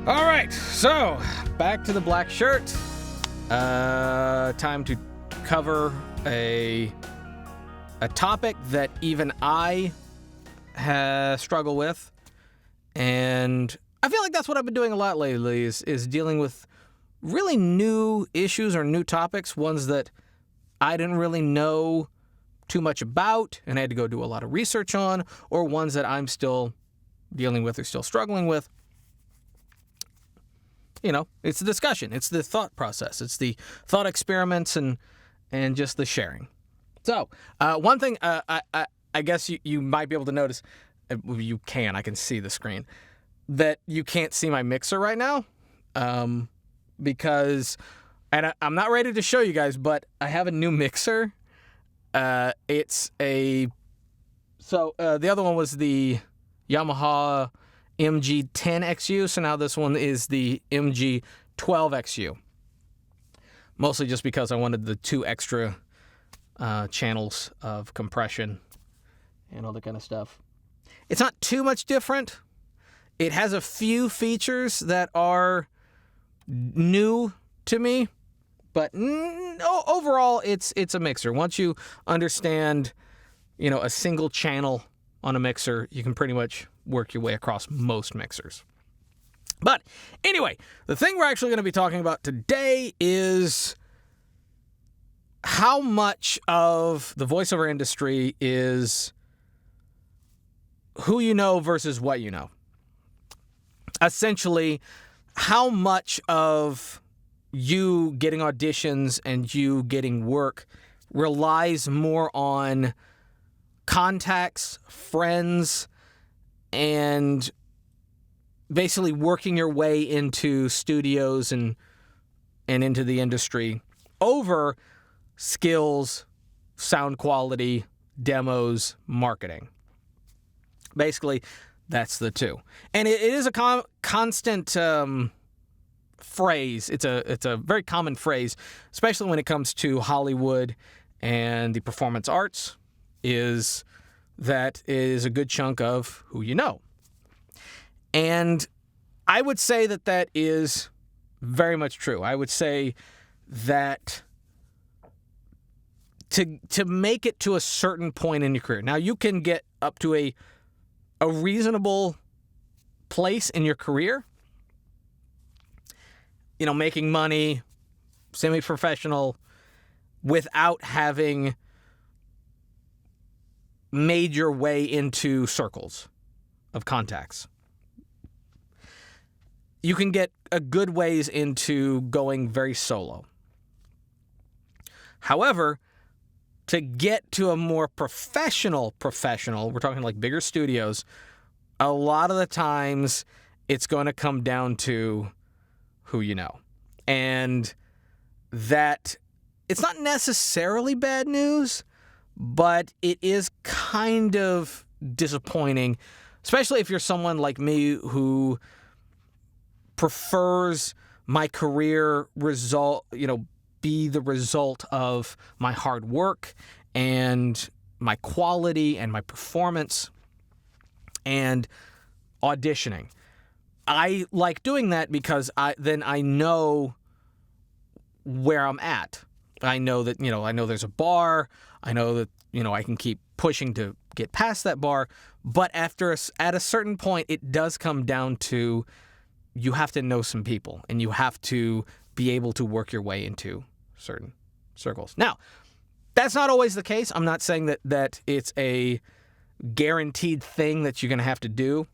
All right, so back to the black shirt. Time to cover a topic that even I struggle with, and I feel like that's what I've been doing a lot lately is dealing with really new issues or new topics, ones that I didn't really know too much about and I had to go do a lot of research on, or ones that I'm still dealing with or still struggling with. You know, it's the discussion, it's the thought process, it's the thought experiments and just the sharing. So, one thing I guess you might be able to notice, I can see the screen, that you can't see my mixer right now, because, and I'm not ready to show you guys, but I have a new mixer. The other one was the Yamaha MG10XU, so now this one is the MG12XU. Mostly just because I wanted the 2 extra channels of compression and all that kind of stuff. It's not too much different. It has a few features that are new to me, but overall it's a mixer. Once you understand, a single channel on a mixer, you can pretty much work your way across most mixers. But anyway, the thing we're actually going to be talking about today is how much of the voiceover industry is who you know versus what you know. Essentially, how much of you getting auditions and you getting work relies more on contacts, friends, and basically working your way into studios and into the industry over skills, sound quality, demos, marketing. Basically, that's the two. And it is a constant phrase. It's a very common phrase, especially when it comes to Hollywood and the performance arts, is that is a good chunk of who you know. And I would say that is very much true. I would say that to make it to a certain point in your career. Now, you can get up to a reasonable place in your career, making money, semi-professional, without having made your way into circles of contacts. You can get a good ways into going very solo. However, to get to a more professional, we're talking like bigger studios, a lot of the times it's going to come down to who you know. And that it's not necessarily bad news, but it is kind of disappointing, especially if you're someone like me who prefers my career result, be the result of my hard work and my quality and my performance and auditioning. I like doing that because I know where I'm at. I know that, I know there's a bar. I know that, I can keep pushing to get past that bar. But at a certain point, it does come down to you have to know some people and you have to be able to work your way into certain circles. Now, that's not always the case. I'm not saying that it's a guaranteed thing that you're going to have to do.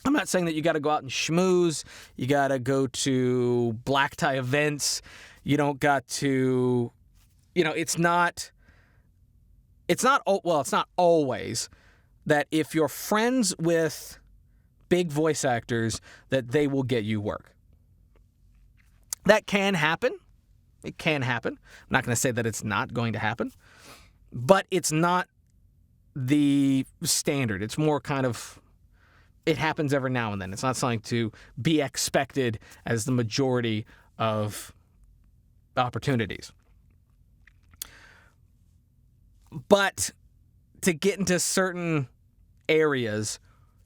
I'm not saying that you got to go out and schmooze. You got to go to black tie events. You don't got to, it's not always that if you're friends with big voice actors that they will get you work. That can happen. It can happen. I'm not going to say that it's not going to happen, but it's not the standard. It's more kind of, it happens every now and then. It's not something to be expected as the majority of opportunities. But to get into certain areas,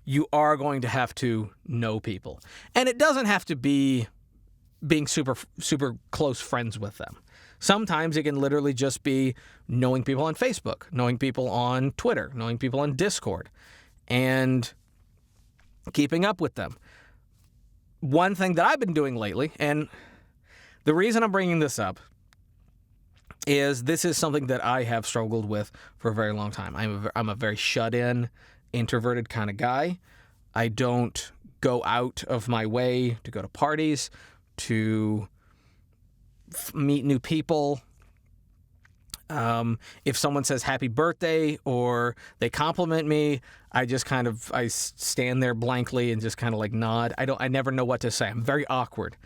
you are going to have to know people. And it doesn't have to be being super, super close friends with them. Sometimes it can literally just be knowing people on Facebook, knowing people on Twitter, knowing people on Discord, and keeping up with them. One thing that I've been doing lately, and the reason I'm bringing this up is this is something that I have struggled with for a very long time. I'm a very shut-in, introverted kind of guy. I don't go out of my way to go to parties, to meet new people. If someone says happy birthday or they compliment me, I stand there blankly and just kind of like nod. I never know what to say. I'm very awkward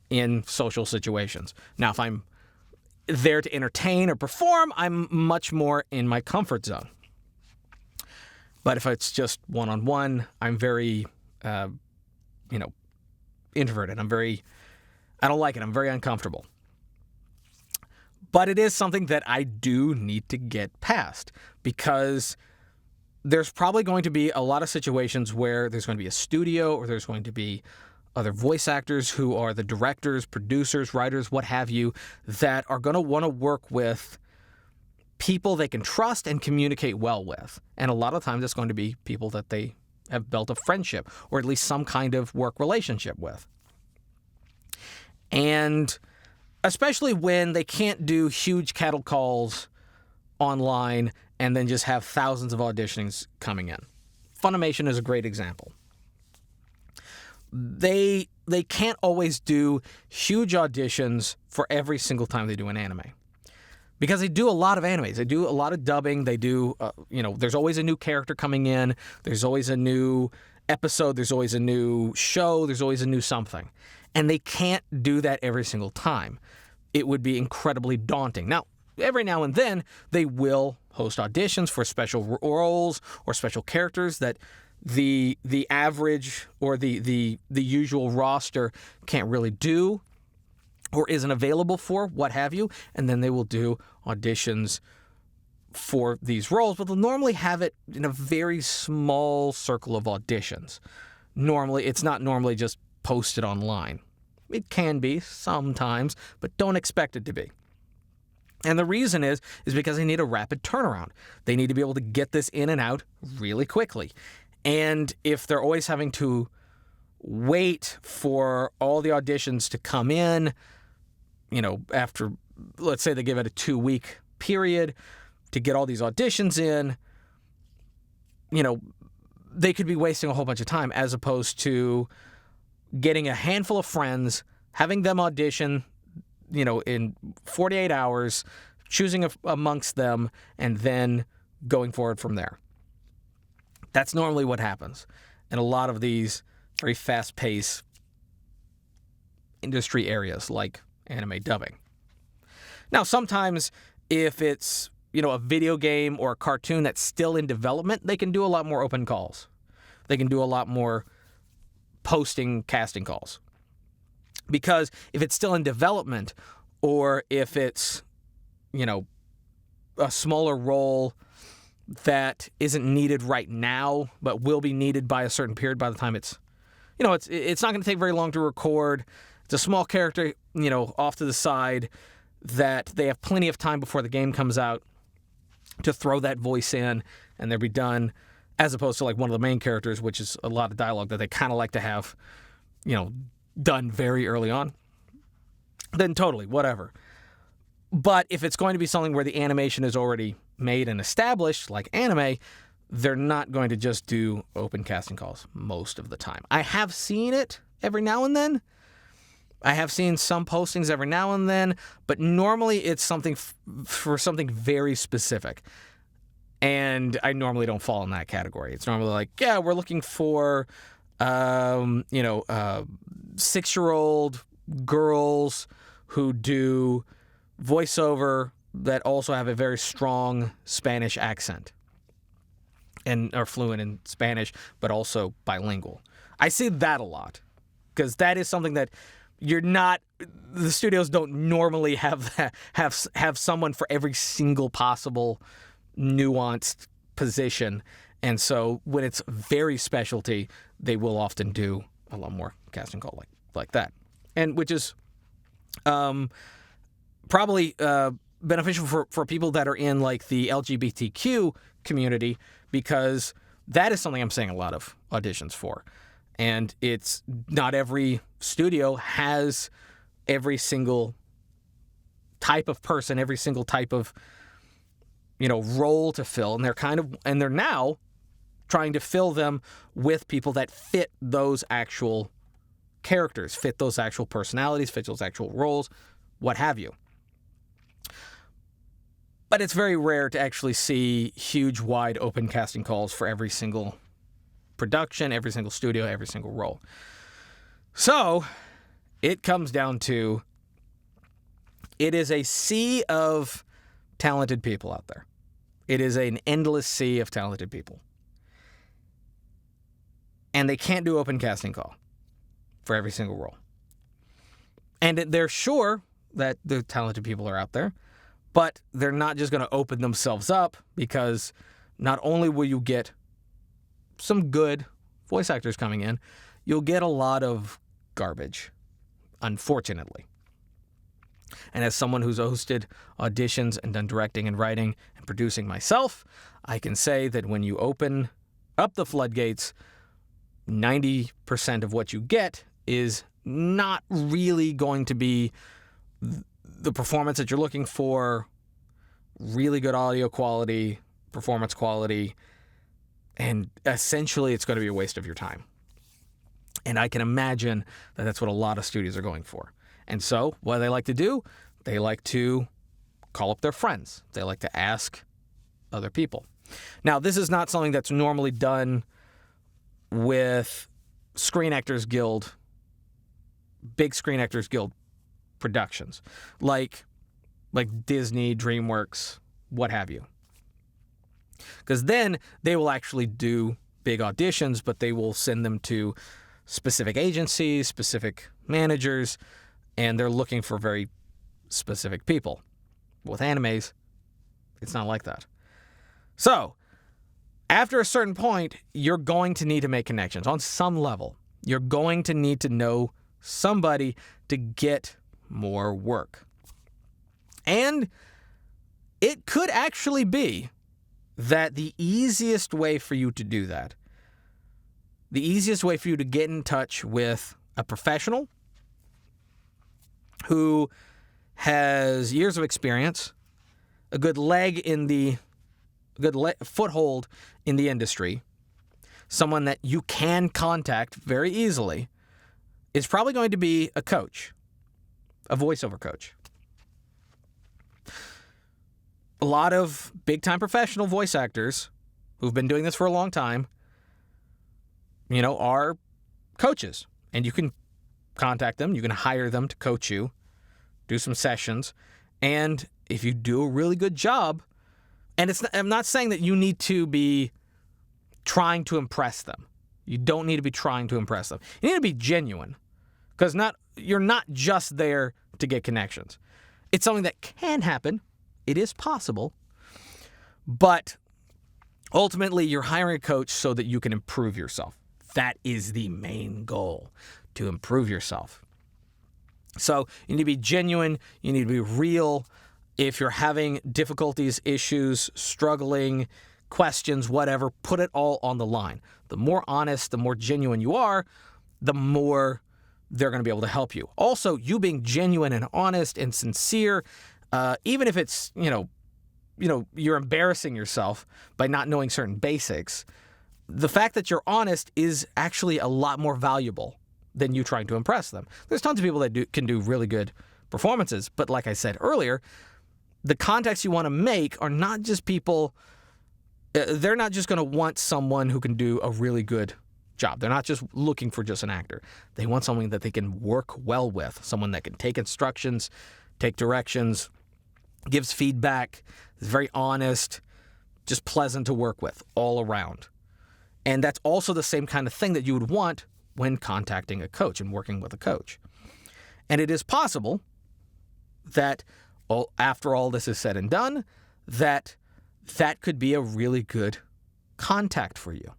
in social situations. Now, if I'm there to entertain or perform, I'm much more in my comfort zone. But if it's just one-on-one, I'm very, introverted. I don't like it. I'm very uncomfortable. But it is something that I do need to get past, because there's probably going to be a lot of situations where there's going to be a studio, or there's going to be other voice actors who are the directors, producers, writers, what have you, that are going to want to work with people they can trust and communicate well with. And a lot of times it's going to be people that they have built a friendship or at least some kind of work relationship with. And especially when they can't do huge cattle calls online and then just have thousands of auditions coming in. Funimation is a great example. They can't always do huge auditions for every single time they do an anime. Because they do a lot of animes. They do a lot of dubbing. They do, there's always a new character coming in. There's always a new episode. There's always a new show. There's always a new something. And they can't do that every single time. It would be incredibly daunting. Now, every now and then, they will host auditions for special roles or special characters that the average or the usual roster can't really do or isn't available for, what have you, and then they will do auditions for these roles, but they'll normally have it in a very small circle of auditions. It's not normally just posted online. It can be sometimes, but don't expect it to be. And the reason is because they need a rapid turnaround. They need to be able to get this in and out really quickly. And if they're always having to wait for all the auditions to come in, after, let's say they give it a 2-week period to get all these auditions in, they could be wasting a whole bunch of time, as opposed to getting a handful of friends, having them audition, in 48 hours, choosing amongst them, and then going forward from there. That's normally what happens in a lot of these very fast-paced industry areas like anime dubbing. Now, sometimes if it's, a video game or a cartoon that's still in development, they can do a lot more open calls. They can do a lot more posting casting calls. Because if it's still in development, or if it's, a smaller role that isn't needed right now, but will be needed by a certain period by the time it's not going to take very long to record. It's a small character, off to the side that they have plenty of time before the game comes out to throw that voice in and they'll be done, as opposed to like one of the main characters, which is a lot of dialogue that they kind of like to have, done very early on. Then totally, whatever. But if it's going to be something where the animation is already made and established, like anime, they're not going to just do open casting calls most of the time. I have seen it every now and then. I have seen some postings every now and then, but normally it's something for something very specific. And I normally don't fall in that category. It's normally like, yeah, we're looking for, 6-year-old girls who do voiceover that also have a very strong Spanish accent and are fluent in Spanish, but also bilingual. I see that a lot because that is something that the studios don't normally have someone for every single possible nuanced position. And so when it's very specialty, they will often do a lot more casting call like that. And which is probably beneficial for people that are in like the LGBTQ community, because that is something I'm seeing a lot of auditions for. And it's not every studio has every single type of person, every single type of, role to fill. And they're now trying to fill them with people that fit those actual characters, fit those actual personalities, fit those actual roles, what have you. But it's very rare to actually see huge, wide open casting calls for every single production, every single studio, every single role. So it comes down to, it is a sea of talented people out there. It is an endless sea of talented people. And they can't do open casting call for every single role. And they're sure that the talented people are out there, but they're not just going to open themselves up, because not only will you get some good voice actors coming in, you'll get a lot of garbage, unfortunately. And as someone who's hosted auditions and done directing and writing and producing myself, I can say that when you open up the floodgates, 90% of what you get is not really going to be the performance that you're looking for, really good audio quality, performance quality, and essentially it's going to be a waste of your time. And I can imagine that that's what a lot of studios are going for. And so what they like to do, they like to call up their friends. They like to ask other people. Now, this is not something that's normally done with Screen Actors Guild, big Screen Actors Guild productions, like Disney, DreamWorks, what have you. Because then they will actually do big auditions, but they will send them to specific agencies, specific managers, and they're looking for very specific people. With animes, it's not like that. So, after a certain point, you're going to need to make connections on some level. You're going to need to know somebody to get more work. And it could actually be that the easiest way for you to do that, the easiest way for you to get in touch with a professional who has years of experience, a good foothold in the industry, someone that you can contact very easily, is probably going to be a coach, a voiceover coach. A lot of big-time professional voice actors who've been doing this for a long time, are coaches. And you can contact them. You can hire them to coach you, do some sessions. And if you do a really good job, and I'm not saying that you need to be trying to impress them. You don't need to be trying to impress them. You need to be genuine, because you're not just there to get connections. It's something that can happen. It is possible. But ultimately, you're hiring a coach so that you can improve yourself. That is the main goal, to improve yourself. So you need to be genuine. You need to be real. If you're having difficulties, issues, struggling, questions, whatever, put it all on the line. The more honest, the more genuine you are, the more they're going to be able to help you. Also, you being genuine and honest and sincere, even if it's, you're embarrassing yourself by not knowing certain basics, the fact that you're honest is actually a lot more valuable than you trying to impress them. There's tons of people that can do really good performances, but like I said earlier, the contacts you want to make are not just people, they're not just going to want someone who can do a really good job. They're not just looking for just an actor. They want someone that they can work well with, someone that can take instructions, take directions, gives feedback, is very honest, just pleasant to work with all around. And that's also the same kind of thing that you would want when contacting a coach and working with a coach. And it is possible that after all this is said and done, that could be a really good contact for you.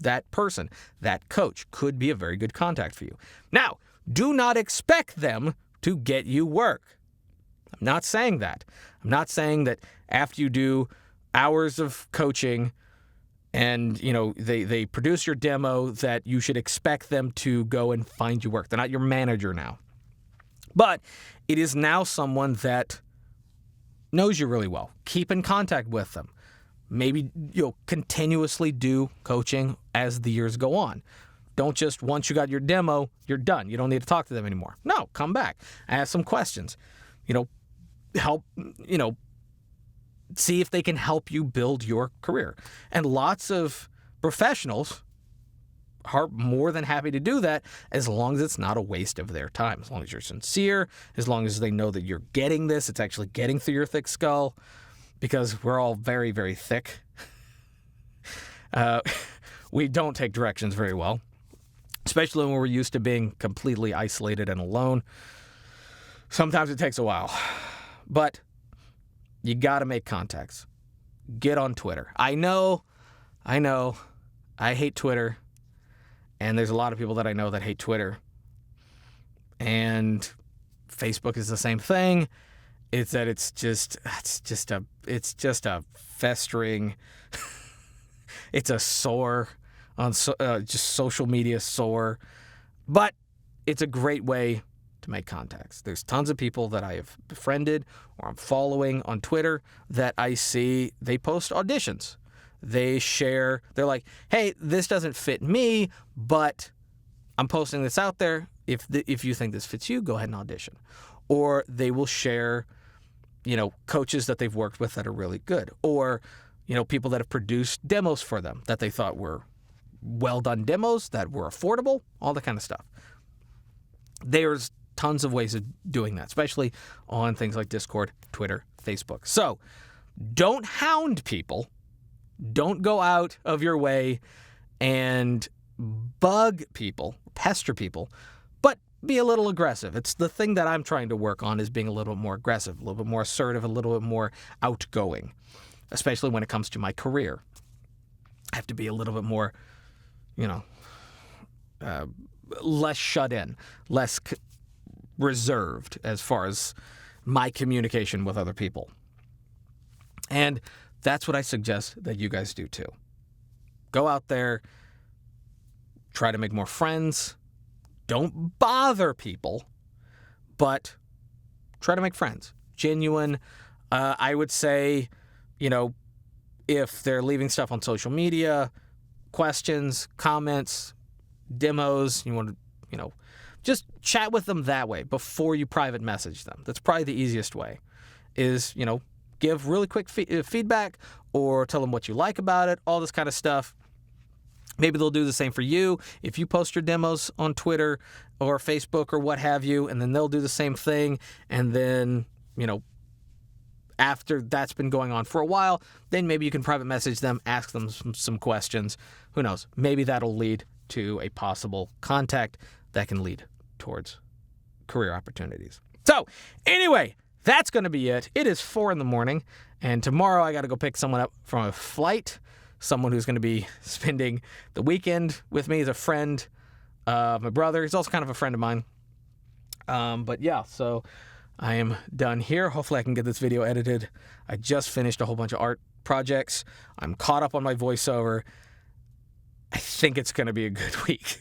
That person, that coach could be a very good contact for you. Now, do not expect them to get you work. I'm not saying that. I'm not saying that after you do hours of coaching and, they produce your demo that you should expect them to go and find you work. They're not your manager now. But it is now someone that knows you really well. Keep in contact with them. Maybe continuously do coaching as the years go on. Don't just, once you got your demo, you're done. You don't need to talk to them anymore. No, come back. Ask some questions. Help, see if they can help you build your career. And lots of professionals are more than happy to do that as long as it's not a waste of their time. As long as you're sincere, as long as they know that you're getting this, it's actually getting through your thick skull, because we're all very, very thick. We don't take directions very well, especially when we're used to being completely isolated and alone. Sometimes it takes a while, but you got to make contacts. Get on Twitter. I know, I hate Twitter, and there's a lot of people that I know that hate Twitter. And Facebook is the same thing. It's that it's just a festering, it's a sore on just social media sore, but it's a great way to make contacts. There's tons of people that I have befriended or I'm following on Twitter that I see they post auditions. They share, they're like, hey, this doesn't fit me, but I'm posting this out there. If you think this fits you, go ahead and audition. Or they will share, coaches that they've worked with that are really good. Or, people that have produced demos for them that they thought were well-done demos that were affordable, all that kind of stuff. There's tons of ways of doing that, especially on things like Discord, Twitter, Facebook. So don't hound people. Don't go out of your way and bug people, pester people, but be a little aggressive. It's the thing that I'm trying to work on, is being a little bit more aggressive, a little bit more assertive, a little bit more outgoing, especially when it comes to my career. I have to be a little bit more, less shut in, less reserved as far as my communication with other people. And that's what I suggest that you guys do too. Go out there, try to make more friends. Don't bother people, but try to make friends. Genuine. I would say, if they're leaving stuff on social media, questions, comments, demos, you want to, just chat with them that way before you private message them. That's probably the easiest way, is, give really quick feedback or tell them what you like about it, all this kind of stuff. Maybe they'll do the same for you if you post your demos on Twitter or Facebook or what have you, and then they'll do the same thing. And then, after that's been going on for a while, then maybe you can private message them, ask them some questions. Who knows? Maybe that'll lead to a possible contact that can lead towards career opportunities. So anyway, that's going to be it. It is 4 a.m, and tomorrow I got to go pick someone up from a flight. Someone who's going to be spending the weekend with me is a friend of my brother. He's also kind of a friend of mine. But yeah, so I am done here. Hopefully I can get this video edited. I just finished a whole bunch of art projects. I'm caught up on my voiceover. I think it's going to be a good week.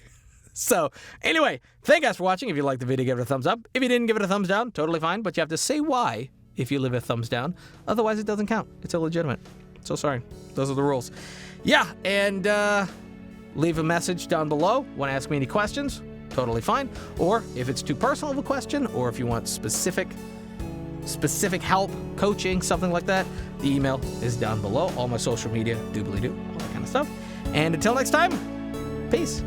So anyway, thank you guys for watching. If you liked the video, give it a thumbs up. If you didn't, give it a thumbs down. Totally fine, but you have to say why if you leave a thumbs down. Otherwise, it doesn't count. It's illegitimate. So sorry. Those are the rules. Yeah, and leave a message down below. Want to ask me any questions? Totally fine. Or if it's too personal of a question, or if you want specific help, coaching, something like that, the email is doobly-doo, all my social media, doobly-doo, all that kind of stuff. And until next time, peace.